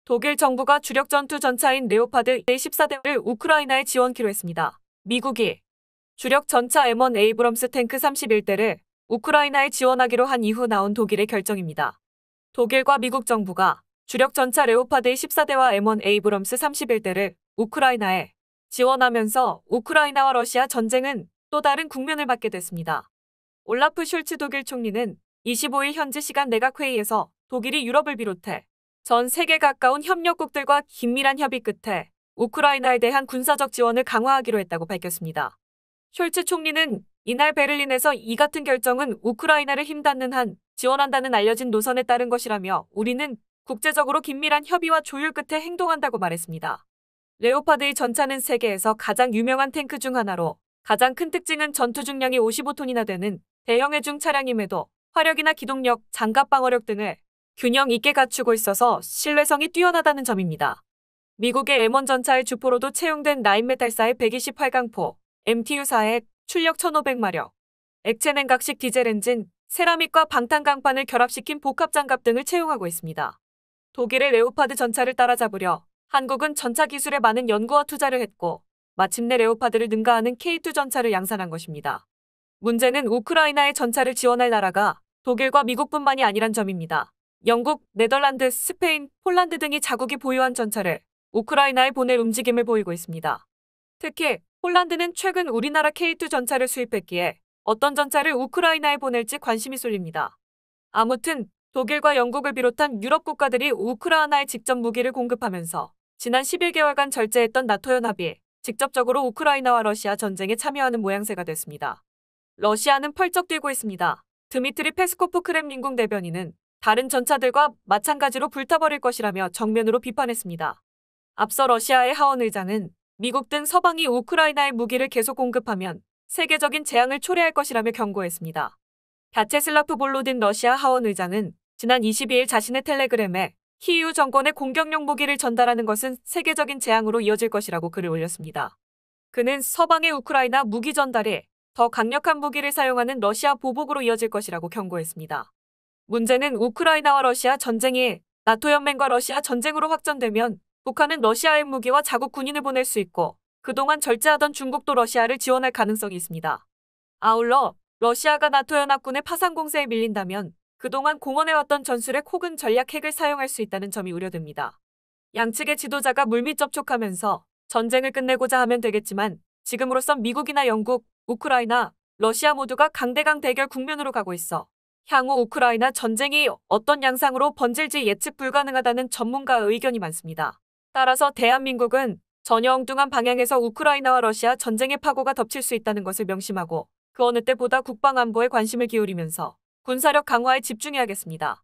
독일 정부가 주력 전투 전차인 레오파드 A14대를 우크라이나에 지원키로 했습니다. 미국이 주력 전차 M1 에이브럼스 탱크 31대를 우크라이나에 지원하기로 한 이후 나온 독일의 결정입니다. 독일과 미국 정부가 주력 전차 레오파드 A14대와 M1 에이브럼스 31대를 우크라이나에 지원하면서 우크라이나와 러시아 전쟁은 또 다른 국면을 맞게 됐습니다. 올라프 숄츠 독일 총리는 25일 현지 시간 내각회의에서 독일이 유럽을 비롯해 전 세계 가까운 협력국들과 긴밀한 협의 끝에 우크라이나에 대한 군사적 지원을 강화하기로 했다고 밝혔습니다. 숄츠 총리는 이날 베를린에서 이 같은 결정은 우크라이나를 힘닿는 한 지원한다는 알려진 노선에 따른 것이라며 우리는 국제적으로 긴밀한 협의와 조율 끝에 행동한다고 말했습니다. 레오파드의 전차는 세계에서 가장 유명한 탱크 중 하나로 가장 큰 특징은 전투 중량이 55톤이나 되는 대형 해중 차량임에도 화력이나 기동력, 장갑 방어력 등을 균형 있게 갖추고 있어서 신뢰성이 뛰어나다는 점입니다. 미국의 M1 전차의 주포로도 채용된 라인메탈사의 128강포, MTU-4의 출력 1500마력, 액체 냉각식 디젤 엔진, 세라믹과 방탄 강판을 결합시킨 복합 장갑 등을 채용하고 있습니다. 독일의 레오파드 전차를 따라잡으려 한국은 전차 기술에 많은 연구와 투자를 했고 마침내 레오파드를 능가하는 K2 전차를 양산한 것입니다. 문제는 우크라이나의 전차를 지원할 나라가 독일과 미국뿐만이 아니란 점입니다. 영국, 네덜란드, 스페인, 폴란드 등이 자국이 보유한 전차를 우크라이나에 보낼 움직임을 보이고 있습니다. 특히 폴란드는 최근 우리나라 K2 전차를 수입했기에 어떤 전차를 우크라이나에 보낼지 관심이 쏠립니다. 아무튼 독일과 영국을 비롯한 유럽 국가들이 우크라이나에 직접 무기를 공급하면서 지난 11개월간 절제했던 나토 연합이 직접적으로 우크라이나와 러시아 전쟁에 참여하는 모양새가 됐습니다. 러시아는 펄쩍 뛰고 있습니다. 드미트리 페스코프 크렘린궁 대변인은 다른 전차들과 마찬가지로 불타버릴 것이라며 정면으로 비판했습니다. 앞서 러시아의 하원 의장은 미국 등 서방이 우크라이나에 무기를 계속 공급하면 세계적인 재앙을 초래할 것이라며 경고했습니다. 갸체슬라프 볼로딘 러시아 하원 의장은 지난 22일 자신의 텔레그램에 키이우 정권에 공격용 무기를 전달하는 것은 세계적인 재앙으로 이어질 것이라고 글을 올렸습니다. 그는 서방의 우크라이나 무기 전달에 더 강력한 무기를 사용하는 러시아 보복으로 이어질 것이라고 경고했습니다. 문제는 우크라이나와 러시아 전쟁이 나토 연맹과 러시아 전쟁으로 확전되면 북한은 러시아의 무기와 자국 군인을 보낼 수 있고 그동안 절제하던 중국도 러시아를 지원할 가능성이 있습니다. 아울러 러시아가 나토 연합군의 파상 공세에 밀린다면 그동안 공언해왔던 전술핵 혹은 전략 핵을 사용할 수 있다는 점이 우려됩니다. 양측의 지도자가 물밑 접촉하면서 전쟁을 끝내고자 하면 되겠지만 지금으로선 미국이나 영국, 우크라이나, 러시아 모두가 강대강 대결 국면으로 가고 있어 향후 우크라이나 전쟁이 어떤 양상으로 번질지 예측 불가능하다는 전문가의 의견이 많습니다. 따라서 대한민국은 전혀 엉뚱한 방향에서 우크라이나와 러시아 전쟁의 파고가 덮칠 수 있다는 것을 명심하고 그 어느 때보다 국방안보에 관심을 기울이면서 군사력 강화에 집중해야겠습니다.